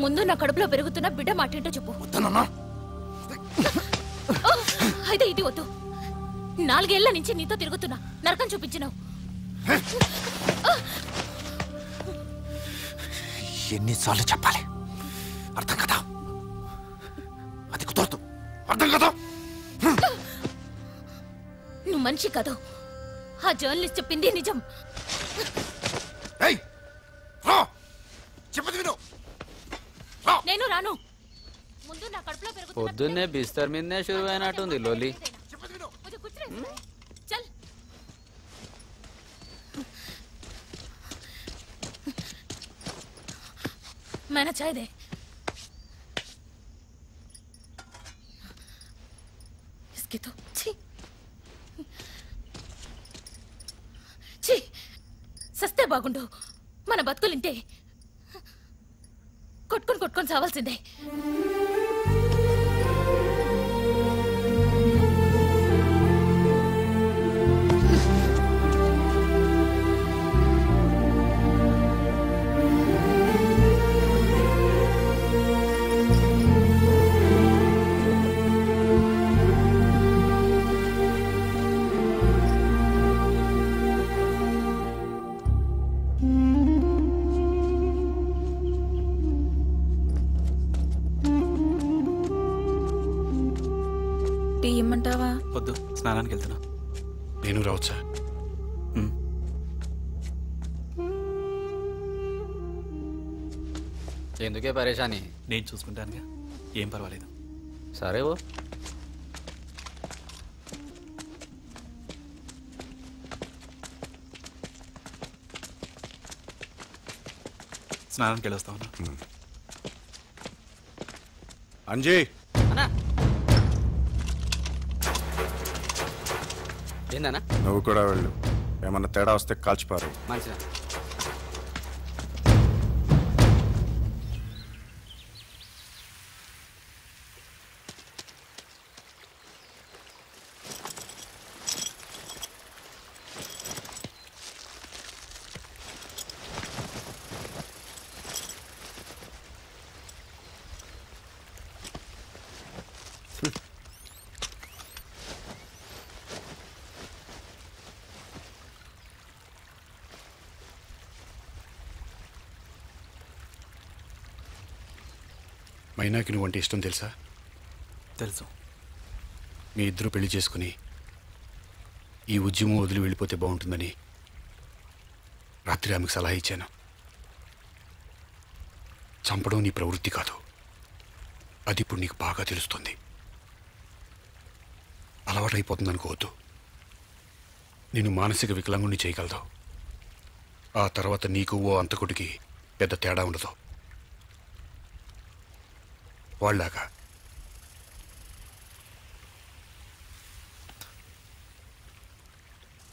ముందు నా కడుపులో పెరుగుతున్న బిడ్డ మాటేంటో చెప్పు. అయితే ఇది వద్దు. 4 ఏళ్ల నుంచి నీతో తిరుగుతున్నా, నరకం చూపించినావు. ఎన్నిసార్లు చెప్పాలి? అర్థం కదా? అది కుదరదు. అర్థం కదా? నువ్వు మనిషి కాదు. ఆ జర్నలిస్ట్ చెప్పింది నిజం. నేను రాను. ముందు నా కడుపులో పెరుగుతున్న పొద్దున్నే బిస్తర్ మీదనే షురు అయినట్టుంది లోలి. చల్. मैंने चाय दे. इसकी तो छी छी సస్తే బాగుండు. మన బతుకులింటే కొట్టుకొని చావాల్సిందే. ఇమ్మంటావా? వద్దు, స్నానానికి వెళ్తున్నా. నేను రావచ్చా? ఎందుకే పరేషాని? నేను చూసుకుంటానుగా, ఏం పర్వాలేదు. సరే ఓ. స్నానానికి వెళ్ళొస్తా ఉన్నా. అంజీ, ఏందన్నా? నువ్వు కూడా వెళ్ళు. ఏమన్నా తేడా వస్తే కాల్చిపారు. మంచిదా? మైనాకి నువ్వంటే ఇష్టం తెలుసా? తెలుసు. మీ ఇద్దరు పెళ్లి చేసుకుని ఈ ఉద్యమం వదిలి వెళ్ళిపోతే బాగుంటుందని రాత్రి ఆమెకు సలహా ఇచ్చాను. చంపడం నీ ప్రవృత్తి కాదు, అది ఇప్పుడు నీకు బాగా తెలుస్తుంది. అలవాటైపోతుంది అనుకోవద్దు. నేను మానసిక వికలాంగుణ్ణి చేయగలదు. ఆ తర్వాత నీకు ఓ అంతకుడికి పెద్ద తేడా ఉండదు. వాళ్ళలాగా.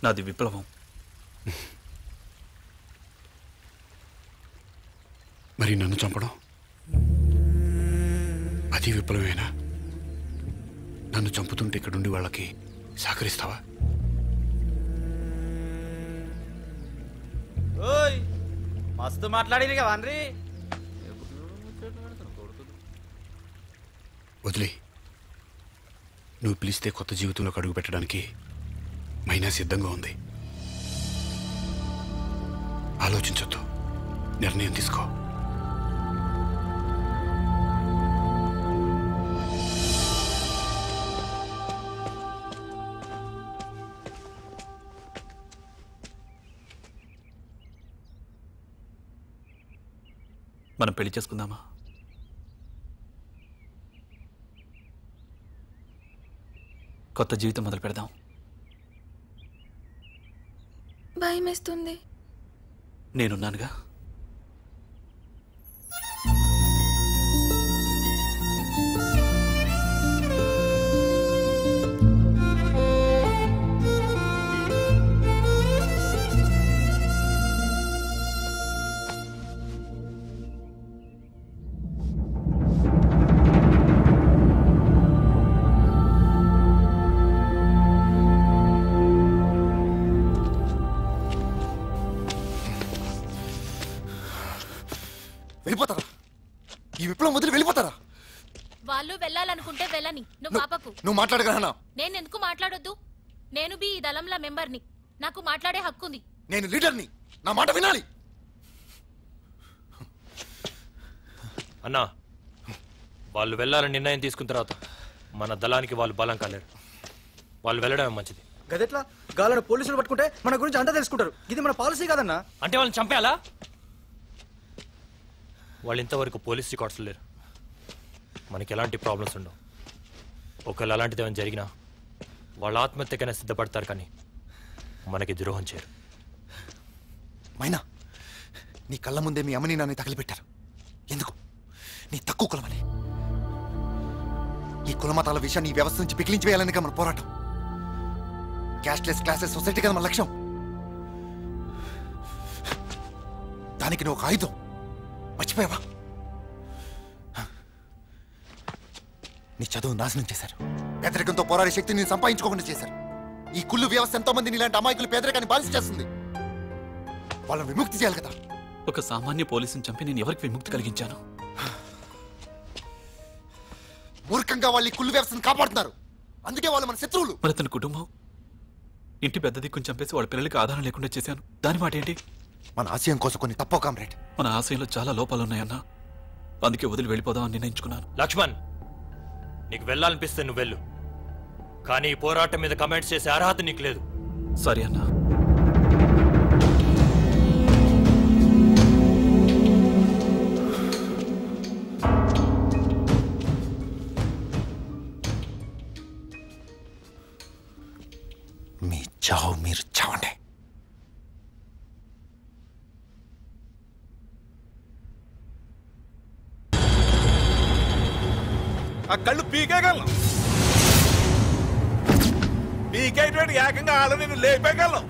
నాది విప్లవం. మరి నన్ను చంపడం అది విప్లవేనా? నన్ను చంపుతుంటే ఇక్కడుండి వాళ్ళకి సహకరిస్తావా? మస్తు మాట్లాడి వాన్రీ. వదిలే. నువ్వు పిలిస్తే కొత్త జీవితంలోకి అడుగు పెట్టడానికి మైనా సిద్ధంగా ఉంది. ఆలోచించొద్దు, నిర్ణయం తీసుకో. మనం పెళ్లి చేసుకుందామా? కొత్త జీవితం మొదలు పెడదాం. భయమేస్తుంది. నేనున్నానుగా. వెళ్ళిపోతారా? ఈ విప్లవం వదిలి వెళ్ళిపోతారా? వాళ్ళు వెళ్ళాలనుకుంటే వెళ్ళని, నువ్వు పాపకు. నువ్వు మాట్లాడగలనా? నేను ఎందుకు మాట్లాడొద్దు? నేను బి ఈ దళంల మెంబర్ని, నాకు మాట్లాడే హక్కుంది. నేను లీడర్ని, నా మాట వినాలి. అన్నా, వాళ్ళు వెళ్ళాలని నిర్ణయం తీసుకున్న తర్వాత మన దళానికి వాళ్ళు బలం కాలేరు. వాళ్ళు వెళ్ళడమే మంచిది. గదెట్లా గాలను పోలీసులు పట్టుకుంటే మన గురించి అంతా తెలుసుకుంటారు. ఇది మన పాలసీ కాదన్నా. అంటే వాళ్ళని చంపేయాలా? వాళ్ళు ఇంతవరకు పోలీస్ రికార్డ్స్ లేరు. మనకి ఎలాంటి ప్రాబ్లమ్స్ ఉండవు. ఒకవేళ అలాంటిది ఏమైనా జరిగినా వాళ్ళ ఆత్మహత్యకైనా సిద్ధపడతారు, కానీ మనకి ద్రోహం చేయరు. మైనా, నీ కళ్ళ ముందే మీ అమ్మని నాన్ని తగిలిపెట్టారు. ఎందుకు? నీ తక్కువ కులమని. ఈ కులమతాల విషయాన్ని ఈ వ్యవస్థ నుంచి పికిలించి వేయాలని మన పోరాటం. క్యాష్లెస్ క్లాసెస్ సొసైటీ కదా మన లక్ష్యం. దానికి నువ్వు ఒక ఆయుధం. మర్చిపోయావా? నీ చదువు నాశనం చేశారు. పేదరికంతో పోరాడే శక్తిని నేను సంపాదించుకోకుండా చేశారు. ఈ కుళ్ళు వ్యవస్థ ఎంతో మంది ఇలాంటి అమాయకులు పేదరికాన్ని బానిస చేస్తుంది. వాళ్ళని విముక్తి చేయాలి కదా. ఒక సామాన్య పోలీసుని చంపి నేను ఎవరికి విముక్తి కలిగించాను? మూర్ఖంగా వాళ్ళు ఈ కుళ్ళు వ్యవస్థను కాపాడుతున్నారు. అందుకే వాళ్ళు మన శత్రువులు. మరి తన కుటుంబం, ఇంటి పెద్ద దిక్కుని చంపేసి వాళ్ళ పిల్లలకి ఆధారం లేకుండా చేశాను. దాని మాట ఏంటి? మన ఆశయం కోసం కొన్ని తప్పో కామ్రేడ్. మన ఆశయంలో చాలా లోపాలున్నాయన్నా. అందుకే వదిలి వెళ్ళిపోదామని నిర్ణయించుకున్నాను. లక్ష్మణ్, నీకు వెళ్ళాలనిపిస్తే నువ్వు వెళ్ళు, కానీ ఈ పోరాటం మీద కమెంట్స్ చేసే అర్హత నీకు లేదు. సరే అన్నా. మీ చావు మీరు చావండి. ఆ కళ్ళు పీకేయగలను. పీకేటువంటి ఏకంగా ఆడ నేను లేపేయగలను.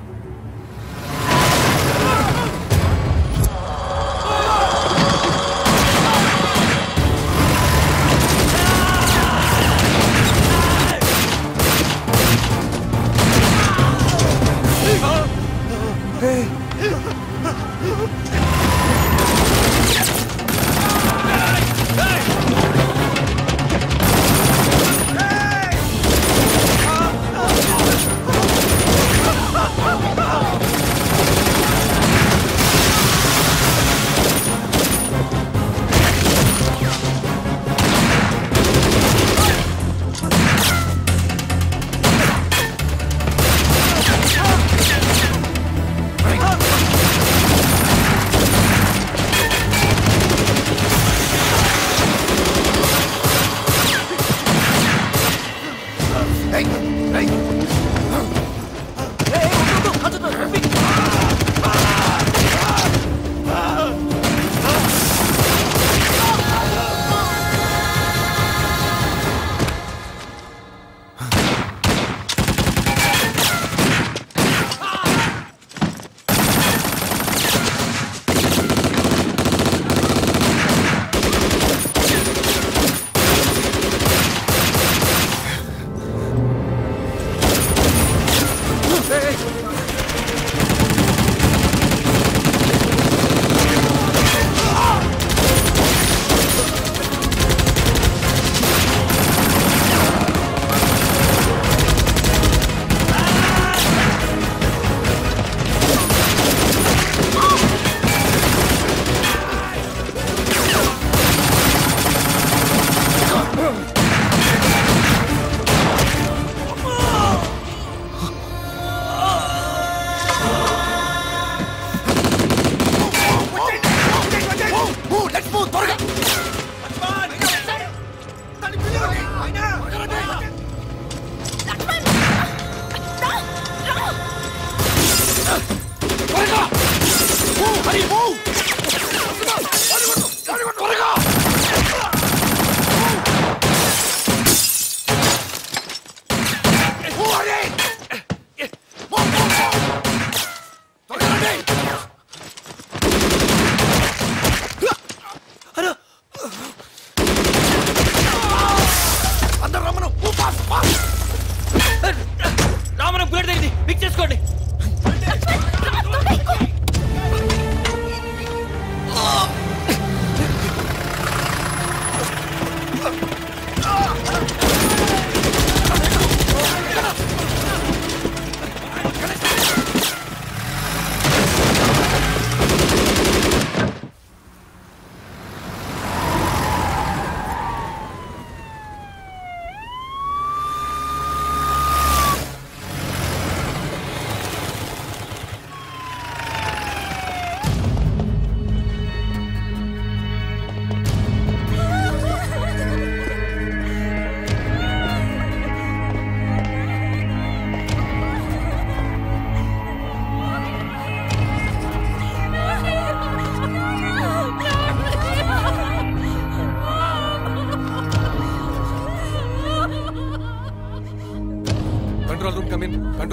రామనం పేరు తెలియదు, పిక్ చేసుకోండి.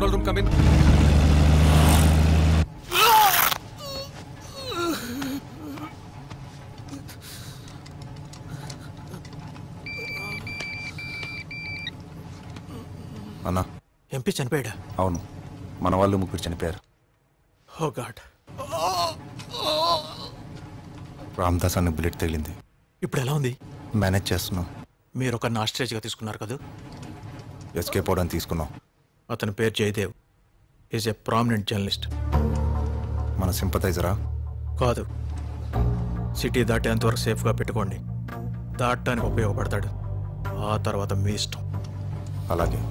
Control room come in. అన్నా ఎంపీ చనిపోయాడా? అవును, మన వాళ్ళు ముగ్గురు చనిపోయారు. ఓ గాడ్. రామ్దాస్ అన్న బుల్లెట్ తగిలింది. ఇప్పుడు ఎలా ఉంది? మేనేజ్ చేస్తున్నాం. మీరు ఒక నాస్ట్రేజ్గా తీసుకున్నారు కదా? ఎస్కేప్ అవడానికి తీసుకున్నాం. అతని పేరు Jayadev. Is a prominent journalist. మన సింపథైజరా? కాదు, సిటీ దాటేంతవరకు సేఫ్గా పెట్టుకోండి. దాటడానికి ఉపయోగపడతాడు. ఆ తర్వాత మీ ఇష్టం. అలాగే.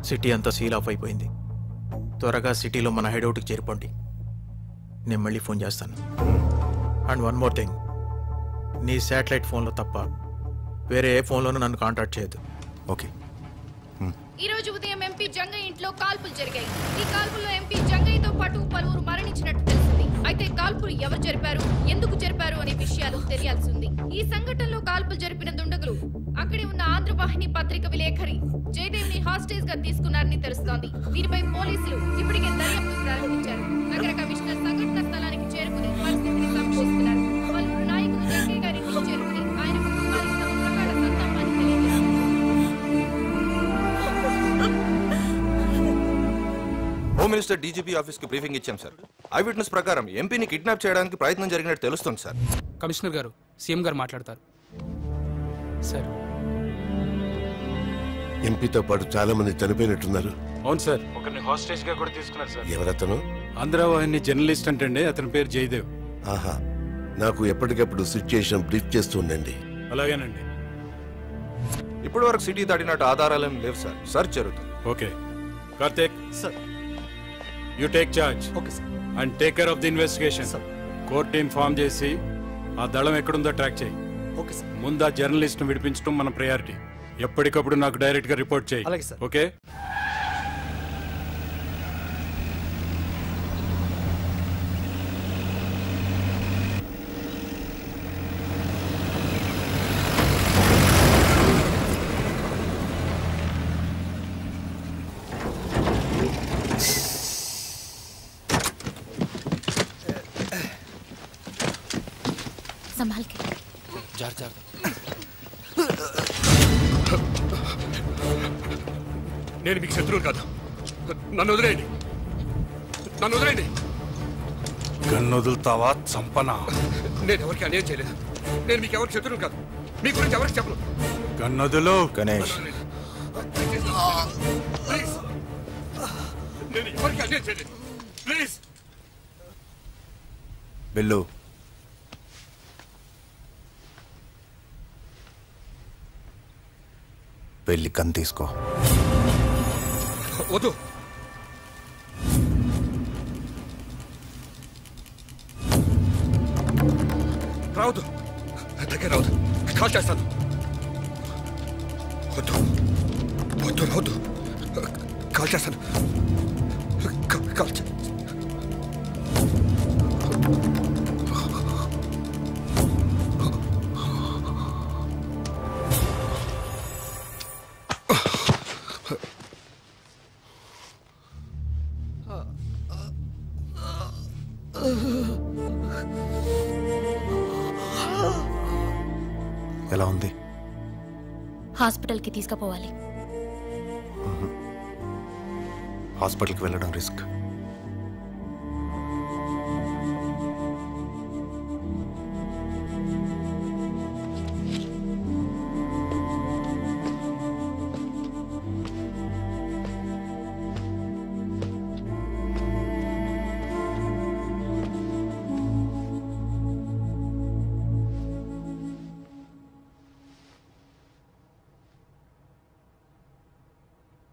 సిటీ అంతా సీల్ ఆఫ్ అయిపోయింది. త్వరగా సిటీలో మన హైడౌట్కి చేరిపోండి. నేను మళ్ళీ ఫోన్ చేస్తాను. అండ్ వన్ మోర్ థింగ్, నీ శాటిలైట్ ఫోన్లో తప్ప వేరే ఏ ఫోన్లోనూ నన్ను కాంటాక్ట్ చేయొద్దు. ఓకే. ఈ రోజు ఉదయం ఎంపీ జంగయ్య ఇంట్లో కాల్పులు జరిగాయి. ఈ కాల్పుల్లో ఎంపీ జంగయ్యతో పాటు పలువురు మరణించినట్టు తెలిసింది. అయితే కాల్పులు ఎవరు జరిపారు, ఎందుకు జరిపారు అనే విషయాలు తెలియాల్సి ఉంది. ఈ సంఘటనలో కాల్పులు జరిపిన దుండగులు అక్కడే ఉన్న ఆంధ్రవాహిని పత్రిక విలేఖరి జయదేవ్ ని హాస్టేజ్ గా తీసుకున్నారని తెలుస్తోంది. దీనిపై పోలీసులు ఇప్పటికే దర్యాప్తు ప్రారంభించారు. నగర కమిషనర్ సంఘటన స్థలానికి చేరుకుని పరిస్థితిని సమీక్షిస్తున్నారు. పలువురు నాయకులు జంగయ్య గారి ఇంటికి చేరుకుని ఆయన కుటుంబానికి తమ ప్రగాఢ సంతాపాన్ని తెలియజేశారు. హోమ్ మినిస్టర్ డీజీపీ ఆఫీస్ కి బ్రీఫింగ్ ఇచ్చాం సార్. ఐ విట్నెస్ ప్రకారం ఎంపీని కిడ్నాప్ చేయడానికి ప్రయత్నం జరిగినట్టు తెలుస్తుంది సార్. కమిషనర్ గారు, సీఎం గారు మాట్లాడతారు సార్. ఎంపీతో పాటు చాలా మంది చనిపోయినట్టున్నారు. అవును సార్, ఒకరిని హాస్టేజ్ గా కూడా తీసుకున్నారు సార్. ఎవరతను? ఆంధ్రవాహిని జర్నలిస్ట్ అంటే అతని పేరు జయదేవ్. ఆహా, నాకు ఎప్పటికప్పుడు సిచ్యుయేషన్ బ్రీఫ్ చేస్తూ ఉండండి. అలాగేనండి. ఇప్పటి వరకు సిటీ దాటినట్టు ఆధారాలేం లేవు సార్. సర్చ్ జరుగుతుంది. Okay Karthik sir, you take charge. Okay sir. And take care of the investigation. Court inform చేసి ఆ దళం ఎక్కడుందో ట్రాక్ చేయి. Okay sir. ముందు ఆ జర్నలిస్ట్ ను విడిపించడం మన ప్రయారిటీ. ఎప్పటికప్పుడు నాకు డైరెక్ట్ గా రిపోర్ట్ చేయి. అలాగే సార్. ఓకే. संभाल के जार जार నేను మీకు శత్రువు కాదు. నన్ను వదిలేయండి, నన్ను వదిలేయండి. గన్ను వదులుతావా చంపనా? నేను ఎవరికి అన్యాయం చేయలేదు. నేను మీకు ఎవరికి శత్రువు కాదు. మీ గురించి ఎవరికి చెప్పను. గన్నదులు గణేష్, ప్లీజ్, నేను ఎవరికి అన్యాయం చేయలేదు. ప్లీజ్. బిల్లు, వెళ్ళి కన్ తీసుకో. వద్దు. రావద్దు, దగ్గర రావద్దు. కాల్ చేస్తాను. వద్దు వద్దు రావద్దు. కాల్ చేస్తాను. కాల్ చే ఎలా ఉంది? హాస్పిటల్ కి తీసుకుపోవాలి. హాస్పిటల్కి వెళ్ళడం రిస్క్.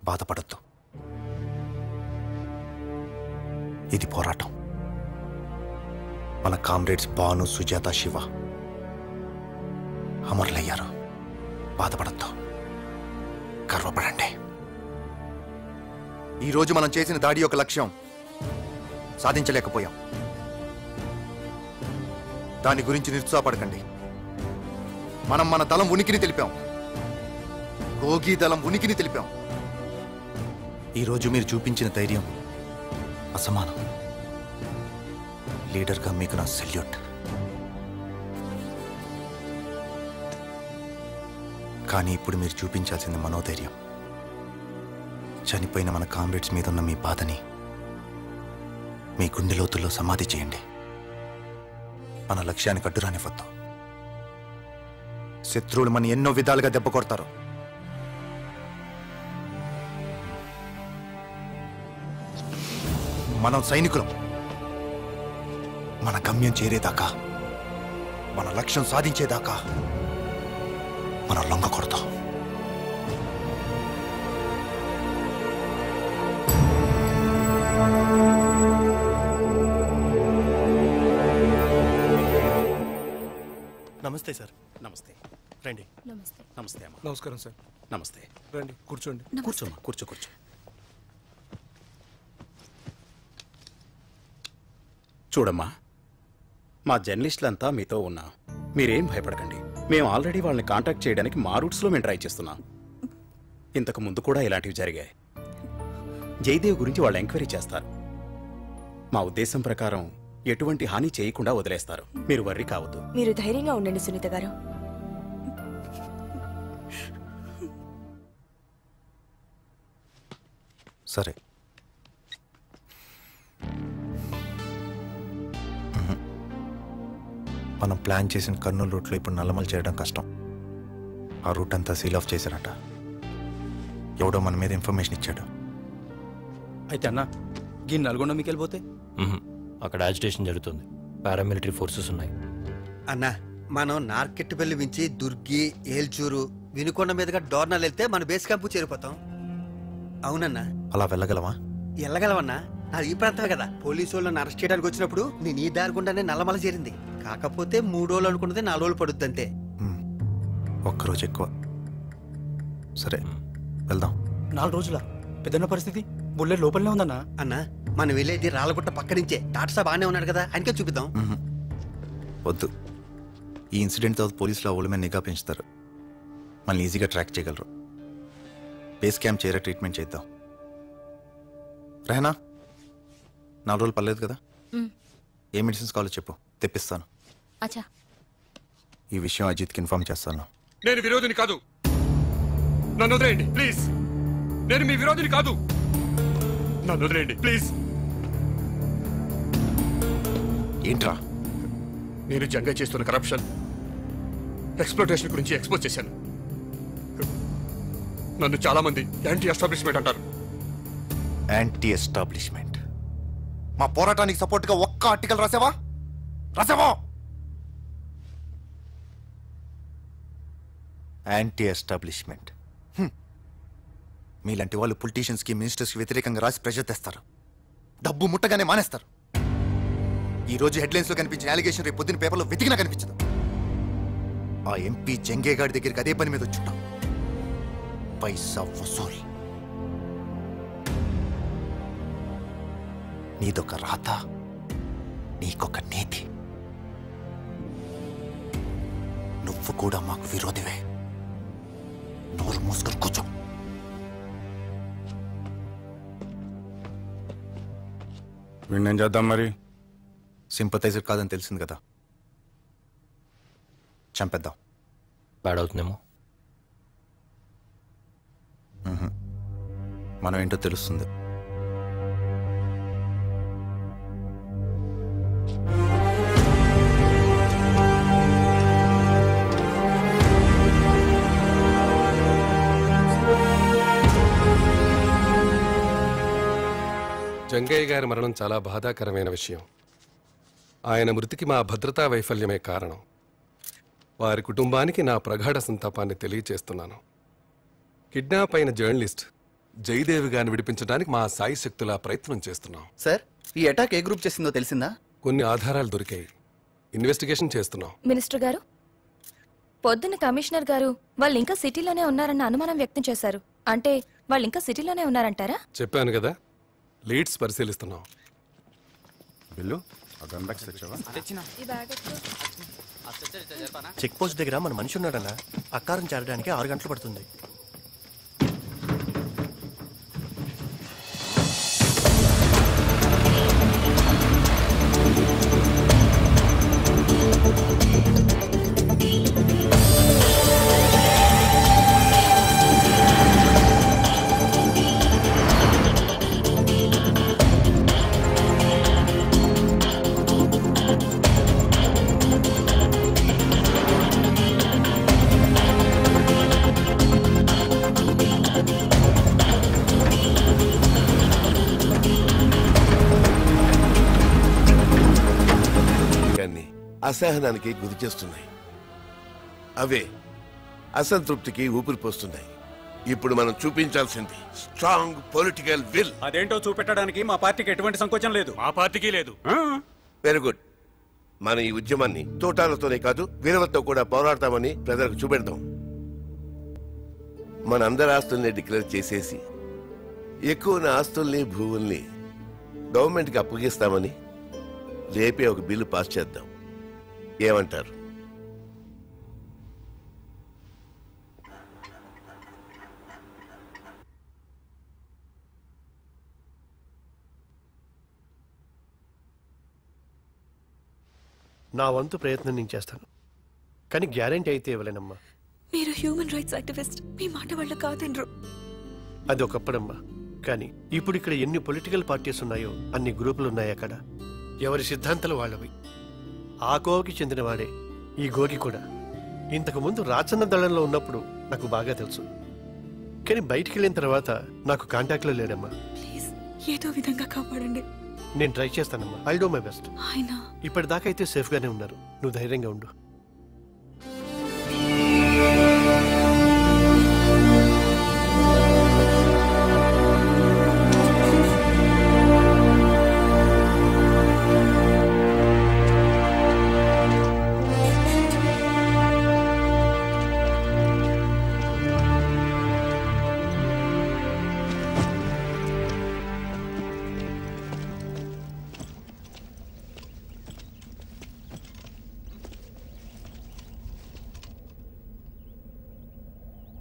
బాధపడద్దు. ఇది పోరాటం. మన కామ్రేడ్స్ భాను, సుజాత, శివ అమరులయ్యారు. బాధపడద్దు, గర్వపడండి. ఈరోజు మనం చేసిన దాడి యొక్క లక్ష్యం సాధించలేకపోయాం. దాని గురించి నిరుత్సాహపడకండి. మనం మన దళం ఉనికిని తెలిపాం. రోగి దళం ఉనికిని తెలిపాం. ఈరోజు మీరు చూపించిన ధైర్యం అసమానం. లీడర్గా మీకు నా సెల్యూట్. కానీ ఇప్పుడు మీరు చూపించాల్సింది మనోధైర్యం. చనిపోయిన మన కామ్రేడ్స్ మీద ఉన్న మీ బాధని మీ గుండె లోతుల్లో సమాధి చేయండి. మన లక్ష్యానికి అడ్డురానివ్వద్దు. శత్రువులు మన ఎన్నో విధాలుగా దెబ్బ కొడతారు. మనం సైనికులం. మన గమ్యం చేరేదాకా, మన లక్ష్యం సాధించేదాకా మనం లొంగకూడదు. నమస్తే సార్. నమస్తే. రండి. నమస్తే. నమస్తే అమ్మా. నమస్కారం సార్. నమస్తే. రండి కూర్చోండి. కూర్చోమ్మా, కూర్చో. చూడమ్మా, మా జర్నలిస్టులంతా మీతో ఉన్నాం. మీరేం భయపడకండి. మేము ఆల్రెడీ వాళ్ళని కాంటాక్ట్ చేయడానికి మా రూట్స్లో మేము ట్రై చేస్తున్నాం. ఇంతకు ముందు కూడా ఇలాంటివి జరిగాయి. జయదేవ్ గురించి వాళ్ళు ఎంక్వైరీ చేస్తారు. మా ఉద్దేశం ప్రకారం ఎటువంటి హాని చేయకుండా వదిలేస్తారు. మీరు వర్రీ కావద్దు. మీరు ధైర్యంగా ఉండండి సునీత గారు. సరే. మనం ప్లాన్ చేసిన కర్నూలు రూట్లో ఇప్పుడు నల్లమల్ చేయడం కష్టం. ఆ రూట్ అంతా సీల్ ఆఫ్ చేశారట. ఎవడో మన మీద ఇన్ఫర్మేషన్ ఇచ్చాడు. అయితే అన్న గీ నల్గొండ మీకు వెళ్ళిపోతే అక్కడ యాజిటేషన్ జరుగుతుంది. పారామిలిటరీ ఫోర్సెస్ ఉన్నాయి. అన్నా, మనం నార్కెట్పల్లి నుంచి దుర్గి, ఏల్చూరు, వినుకొండ మీదుగా డోర్నాల్ వెళ్తే మన బేస్ క్యాంపు చేరిపోతాం. అవునన్నా. అలా వెళ్ళగలవా? వెళ్ళగలవన్నా. నాది ఈ ప్రాంతమే కదా. పోలీసు వాళ్ళని అరెస్ట్ చేయడానికి వచ్చినప్పుడు నేను ఈ దారి గుండానే నల్లమల చేరింది. కాకపోతే 3 రోజులు అనుకున్నది 4 రోజులు పడుద్ది అంతే. ఒక్కరోజు ఎక్కువ. సరే వెళ్దాం. 4 రోజుల పెద్దన్న పరిస్థితి బుల్లెట్ లోపలనే ఉందన్నా. అన్నా, మనం వెళ్ళేది రాళ్ళగుట్ట పక్క నుంచే. టాటా బాగానే ఉన్నాడు కదా, ఆయనకే చూపిద్దాం. వద్దు. ఈ ఇన్సిడెంట్తో పోలీసులు ఆ ఊళ్ళ మీద నిఘా పెంచుతారు. మనల్ని ఈజీగా ట్రాక్ చేయగలరు. బేస్ క్యాంప్ చేరే ట్రీట్మెంట్ చేద్దాం. రెహనా, 4 రోజులు పర్లేదు కదా? ఏ మెడిసిన్స్ కావాలో చెప్పు, తెప్పిస్తాను. అచ్చా. ఈ విషయం అజిత్కి ఇన్ఫార్మ్ చేస్తాను. నేను విరోధిని కాదు. నన్ను వదిలేయండి ప్లీజ్. నేను మీ విరోధిని కాదు. నన్ను వదిలేయండి ప్లీజ్. ఏంట్రా? నేను జంగా చేస్తున్న కరప్షన్, ఎక్స్ప్లోటేషన్ గురించి ఎక్స్పోజ్ చేశాను. నన్ను చాలా మంది యాంటీ ఎస్టాబ్లిష్మెంట్ అంటారు. Anti establishment? మా పోరాటానికి సపోర్ట్గా ఒక్క ఆర్టికల్ రాసావా? Anti establishment. మీలాంటి వాళ్ళు పొలిటీషియన్స్కి, మినిస్టర్స్కి వ్యతిరేకంగా రాసి ప్రెషర్ తెస్తారు. డబ్బు ముట్టగానే మానేస్తారు. ఈ రోజు హెడ్లైన్స్లో కనిపించిన అలిగేషన్ రేపు పొద్దున్న పేపర్లో వెతికినా కనిపించదు. ఆ ఎంపీ జంగేగాడి దగ్గరికి అదే పని మీద వచ్చుంటాం. పైసా వసూల్. నీదొక రాత, నీకొక నీతి. నువ్వు కూడా మాకు విరోధివే. నోరు మూసుకొని కూర్చో. వీణేం చేద్దాం మరి? సింపథైజర్ కాదని తెలిసింది కదా, చంపేద్దాం. బ్యాడ్ అవుతుందేమో. మనం ఏంటో తెలుస్తుంది. జంగయ్య గారి మరణం చాలా బాధాకరమైన విషయం. ఆయన మృతికి మా భద్రతా వైఫల్యమే కారణం. వారి కుటుంబానికి నా ప్రగాఢ సంతాపాన్ని తెలియచేస్తున్నాను. కిడ్నాప్ అయిన జర్నలిస్ట్ జయదేవి గారిని విడిపించడానికి మా సాయి శక్తులా ప్రయత్నం చేస్తున్నాం. సార్, ఈ అటాక్ ఏ గ్రూప్ చేసిందో తెలిసిందా? కొన్ని ఆధారాలు దొరికాయి. ఇన్వెస్టిగేషన్ చేస్తున్నాం. మినిస్టర్ గారు, పొద్దున్న కమిషనర్ గారు వాళ్ళు ఇంకా సిటీలోనే ఉన్నారన్న అనుమానం వ్యక్తం చేశారు. అంటే వాళ్ళు ఇంకా సిటీలోనే ఉన్నారంటారా? చెప్పాను కదా, లీడ్స్ పరిశీలిస్తున్నాం. చెక్ పోస్ట్ దగ్గర మన మనిషి ఉన్నాడన్నా. అక్కారం చేరడానికి 6 గంటలు పడుతుంది. అసహనానికి గురి చేస్తున్నాయి. అవే అసంతృప్తికి ఊపిరి పోస్తున్నాయి. ఇప్పుడు మనం చూపించాల్సింది స్ట్రాంగ్ పొలిటికల్ విల్. అదేంటో చూపెట్టడానికి మా పార్టీకి ఎటువంటి సంకోచం లేదు. మా పార్టీకి లేదు. Very good. మన ఈ ఉద్యమాన్ని తోటాలతోనే కాదు విలువతో కూడా పోరాడతామని ప్రజలకు చూపెడతాం. మన అందరి ఆస్తుల్ని డిక్లేర్ చేసేసి ఎక్కువ ఆస్తుల్ని భూముల్ని గవర్నమెంట్కి అప్పగిస్తామని రేపే ఒక బిల్లు పాస్ చేద్దాం. ఏమంటారు? నా వంతు ప్రయత్నం నేను చేస్తాను, కానీ గ్యారెంటీ అయితే ఇవ్వలేనమ్మా. మీరు హ్యూమన్ రైట్స్ యాక్టివిస్ట్, మీ మాట వాళ్ళు కాదనరు. అది ఒకప్పుడమ్మా, కానీ ఇప్పుడు ఇక్కడ ఎన్ని పొలిటికల్ పార్టీస్ ఉన్నాయో అన్ని గ్రూపులు ఉన్నాయి. అక్కడ ఎవరి సిద్ధాంతాలు వాళ్ళవి. ఆ కోవకి చెందినవాడే ఈ గోగి కూడా. ఇంతకు ముందు రాచన్న దళంలో ఉన్నప్పుడు నాకు బాగా తెలుసు, కానీ బయటికి వెళ్ళిన తర్వాత నాకు కాంటాక్ట్లో లేడమ్మా. ప్లీజ్ ఏదో విధంగా కాపాడండి. నేను ట్రై చేస్తానమ్మా. I do my best. ఆయన ఇప్పటిదాకా అయితే సేఫ్ గానే ఉన్నారు. నువ్వు ధైర్యంగా ఉండు.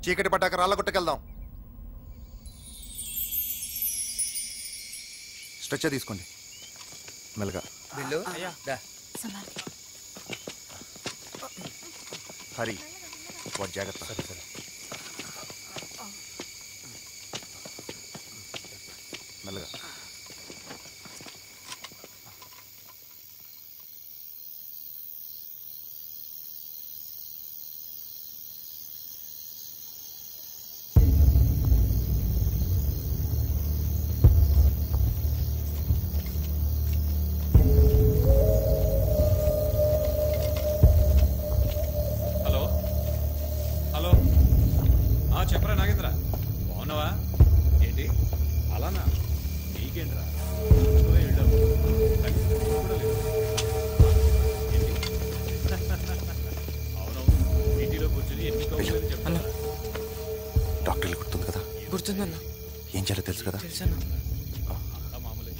చీకటి పట్టాక రాళ్ళగొట్టకెళ్దాం. స్ట్రెచ్చర్ తీసుకోండి మెల్లగా. హరి వాడు జాగ్రత్త. సరే సరే మెల్లగా. చెప్పరా నాగేంద్ర, బాగున్నావా? ఏంటి అలానా? నీకేంట్రా అవునవును, ఇంటిలో కూర్చొని ఎన్ని కౌంటర్లు చెప్తున్నా. డాక్టర్లు గుర్తుంది కదా? గుర్తుందన్నా. ఏం చేయాలో తెలుసు కదా? తెలుసన్నా. మామూలు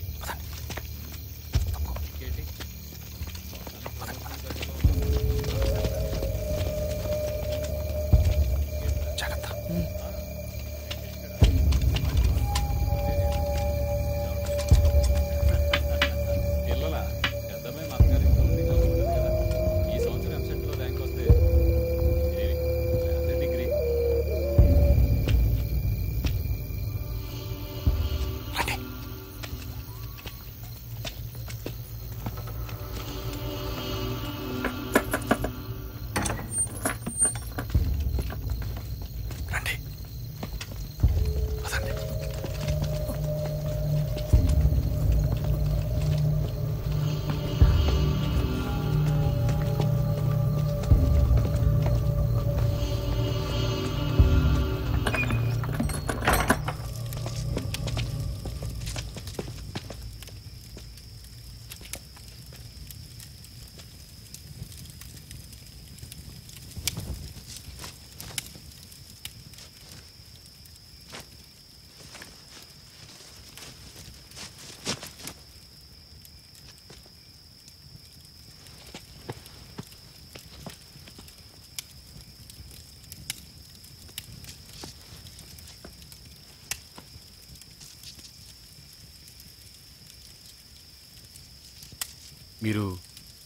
మీరు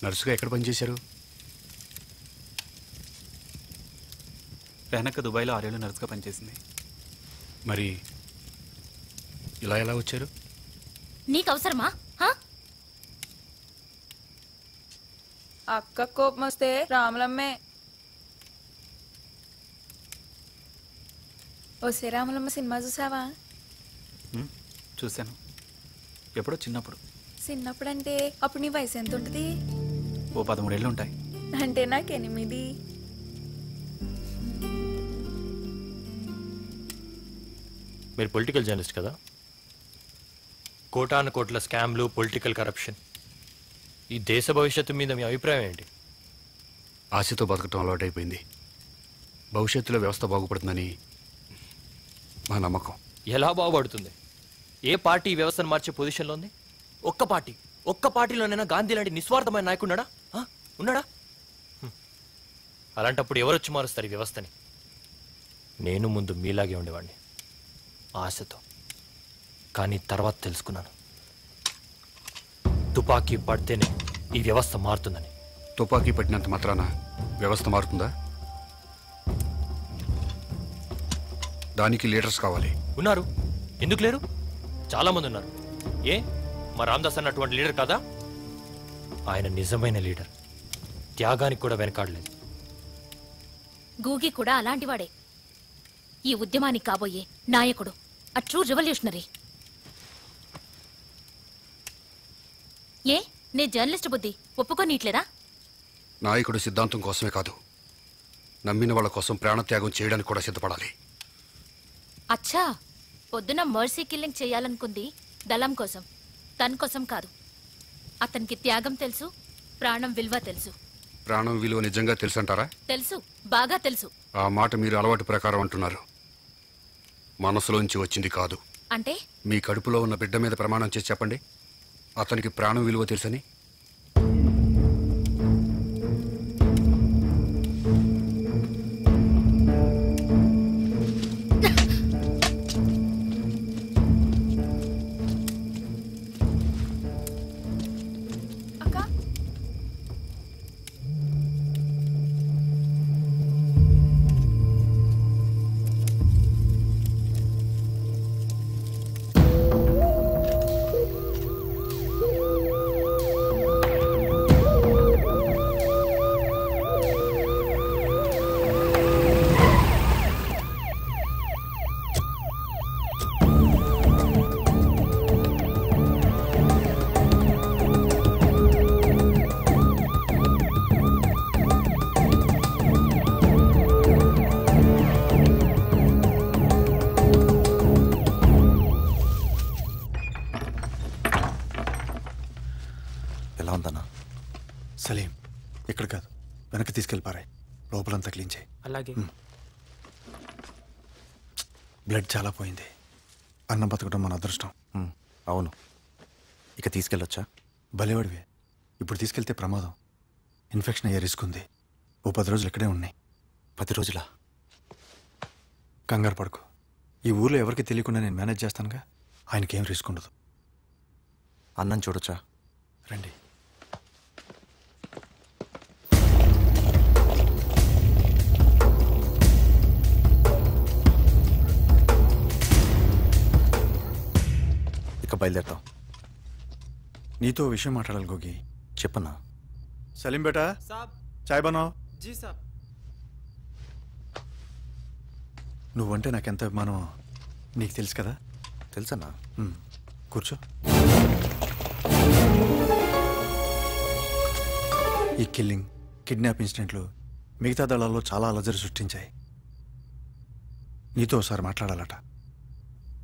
నర్సుగా ఎక్కడ పనిచేశారు? వెనక దుబాయ్లో 6 ఏళ్ళు నర్సుగా పనిచేసింది. మరి ఇలా ఎలా వచ్చారు? నీకు అవసరమా? అక్క కోపం వస్తే రాములమ్మే. ఓసే రాములమ్మ సినిమా చూసావా? చూశాను, ఎప్పుడో చిన్నప్పుడు. చిన్నప్పుడు అంటే అప్పుడు నీ వయసు ఎంత ఉంటుంది? ఓ 13 ఏళ్ళు ఉంటాయి. అంటే నాకు 8. మీరు పొలిటికల్ జర్నలిస్ట్ కదా? కోటాను కోట్ల స్కామ్లు, పొలిటికల్ కరప్షన్, ఈ దేశ భవిష్యత్తు మీద మీ అభిప్రాయం ఏంటి? ఆశతో బతకటం అలవాటైపోయింది. భవిష్యత్తులో వ్యవస్థ బాగుపడుతుందని మా నమ్మకం. ఎలా బాగుపడుతుంది? ఏ పార్టీ ఈ వ్యవస్థను మార్చే పొజిషన్లో ఉంది? ఒక్క పార్టీలోనైనా గాంధీ లాంటి నిస్వార్థమైన నాయకున్నాడా? ఉన్నాడా? అలాంటప్పుడు ఎవరొచ్చి మారుస్తారు ఈ వ్యవస్థని? నేను ముందు మీలాగే ఉండేవాడిని, ఆశతో. కానీ తర్వాత తెలుసుకున్నాను, తుపాకీ పడితేనే ఈ వ్యవస్థ మారుతుందని. తుపాకీ పట్టినంత మాత్రాన వ్యవస్థ మారుతుందా? దానికి లీడర్స్ కావాలి. ఉన్నారు, ఎందుకు లేరు? చాలా మంది ఉన్నారు. ఏ మా రామదాస్ అన్న అటువంటి లీడర్ కాదా? ఆయన నిజమైన లీడర్, త్యాగానికి కూడా వెనకాడలేదు. గూగి కూడా అలాంటివాడే, ఈ ఉద్యమానికి కాబోయే నాయకుడు, అ ట్రూ రెవల్యూషనరీ. ఏ నీ జర్నలిస్ట్ బుద్ధి ఒప్పుకోనీట్లేదా? నాయకుడు సిద్ధాంతం కోసమే కాదు, నమ్మిన వాళ్ళ కోసం ప్రాణత్యాగం చేయడానికి కూడా సిద్ధపడాలి. అచ్చా, పొద్దున మర్సీ కిల్లింగ్ చేయాలనుకుంది దళం కోసం, తన కోసం కాదు. అతనికి త్యాగం తెలుసు, ప్రాణం విలువ తెలుసు. ప్రాణం విలువ నిజంగా తెలుసంటారా? తెలుసు, బాగా తెలుసు. ఆ మాట మీరు అలవాటు ప్రకారం అంటున్నారు, మనసులోంచి వచ్చింది కాదు. అంటే మీ కడుపులో ఉన్న బిడ్డ మీద ప్రమాణం చేసి చెప్పండి, అతనికి ప్రాణం విలువ తెలుసని. సలీం, ఇక్కడ కాదు, వెనక్కి తీసుకెళ్ళిపారాయి, లోపలంతా క్లీన్ చేయి. అలాగే. బ్లడ్ చాలా పోయింది. అన్నం బతకడం మన అదృష్టం. అవును. ఇక తీసుకెళ్ళొచ్చా? భలేవాడివే. ఇప్పుడు తీసుకెళ్తే ప్రమాదం, ఇన్ఫెక్షన్ అయ్యే రిస్క్ ఉంది. ఓ 10 రోజులు ఇక్కడే ఉన్నాయి. 10 రోజులా? కంగారు పడుకో, ఈ ఊర్లో ఎవరికి తెలియకుండా నేను మేనేజ్ చేస్తానుగా, ఆయనకేం రిస్క్ ఉండదు. అన్నం చూడొచ్చా? రండి. ఇక బయలుదేరుతాం. నీతో విషయం మాట్లాడాలి గోగి. చెప్పన్నా. సలీం బేటా, చాయ్ బనావ్. జీ సాబ్. నువ్వంటే నాకెంత అభిమానం నీకు తెలుసు కదా? తెలుసన్నా. కూర్చో. ఈ కిల్లింగ్, కిడ్నాప్ ఇన్సిడెంట్లు మిగతా దళాల్లో చాలా అలజడి సృష్టించాయి. నీతో ఒకసారి మాట్లాడాలట.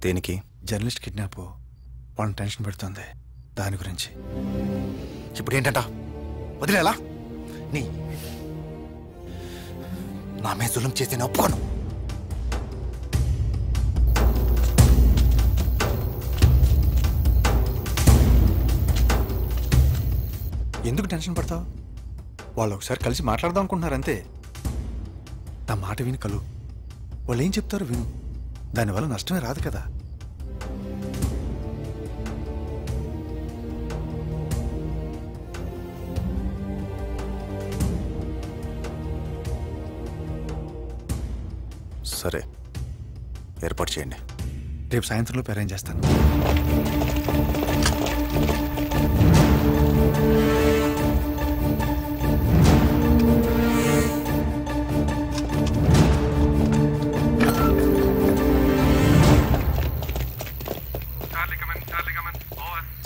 దేనికి? జర్నలిస్ట్ కిడ్నాప్ వాళ్ళని టెన్షన్ పెడుతుంది, దాని గురించి. ఇప్పుడు ఏంటంట? వదిలేలా? నా మీద జులుం చేసి నేను ఒప్పుకోను. ఎందుకు టెన్షన్ పడతావు? వాళ్ళు ఒకసారి కలిసి మాట్లాడదాం అనుకుంటున్నారంతే. నా మాట విని కలు, వాళ్ళు ఏం చెప్తారో విను, దానివల్ల నష్టమే రాదు కదా. సరే, ఏర్పాటు చేయండి. రేపు సాయంత్రంలోపు అరేంజ్ చేస్తాను.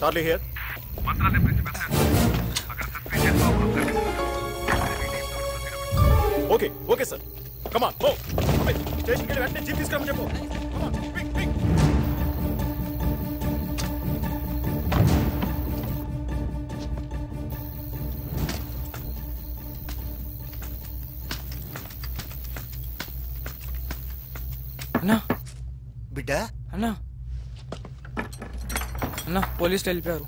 Charlie here. మంత్రాలయ నుంచి మెసేజ్. అక్కడ సస్పెండ్ చేస్తాం. ఓకే ఓకే సార్ కమాన్ ఓ స్టేషన్కి వెళ్ళి వెంటనే జీప్ తీసుకురమ్మని చెప్పు Come on, quick, quick. అన్నా బిడ్డ అన్నా అన్నా పోలీసులు వెళ్ళిపోయారు.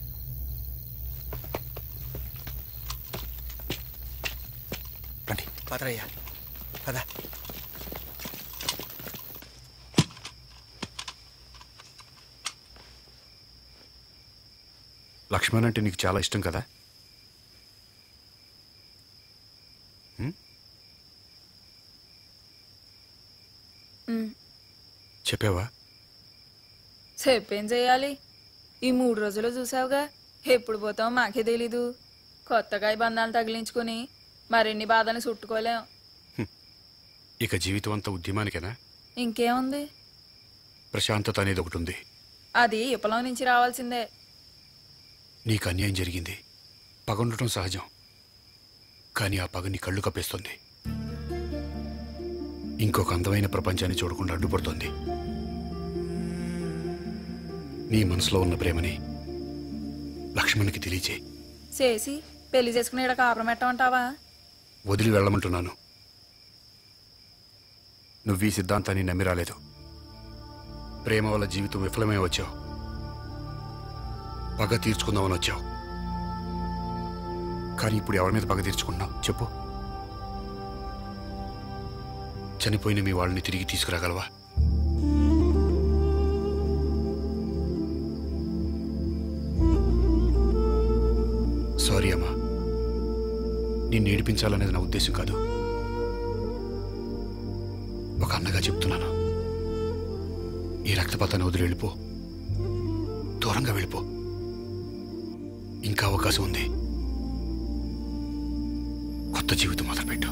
పదరయ్యా పద. లక్ష్మణ్ అంటే నీకు చాలా ఇష్టం కదా? చెప్పావా? చెప్పేం చెయ్యాలి? ఈ 3 రోజులు చూసావుగా, ఎప్పుడు పోతావు మాకే తెలీదు. కొత్తగా ఈ బంధాలు తగిలించుకుని మరిన్ని బాధలు చుట్టుకోలేం. ఇక జీవితం అంతా ఉద్యమానికేనా? ఇంకేముంది, ప్రశాంతత అనేది ఒకటి ఉంది. అది విప్లవం నుంచి రావాల్సిందే. నీకు అన్యాయం జరిగింది, పగ ఉండటం సహజం. కానీ ఆ పగ నీ కళ్ళు కప్పేస్తుంది, ఇంకొక అందమైన ప్రపంచాన్ని చూడకుండా అడ్డుపడుతుంది. నీ మనసులో ఉన్న ప్రేమని లక్ష్మణ్కి తెలియచే. చేసి పెళ్లి చేసుకుని ఇక్కడ కాపురం పెట్టమంటావా? వదిలి వెళ్ళమంటున్నాను. నువ్వు ఈ సిద్ధాంతాన్ని నమ్మి రాలేదు. ప్రేమ వల్ల జీవితం విఫలమే వచ్చావు, పగ తీర్చుకుందామని వచ్చావు. కానీ ఇప్పుడు ఎవరి మీద పగ తీర్చుకుంటున్నావు చెప్పు? చనిపోయిన మీ వాళ్ళని తిరిగి తీసుకురాగలవా? సారీ అమ్మా, నిన్ను ఏడిపించాలనేది నా ఉద్దేశం కాదు. ఒక అన్నగా చెప్తున్నాను, ఈ రక్తపాతాన్ని వదిలి వెళ్ళిపో, దూరంగా వెళ్ళిపో. ఇంకా అవకాశం ఉంది, కొత్త జీవితం మొదలుపెట్టు.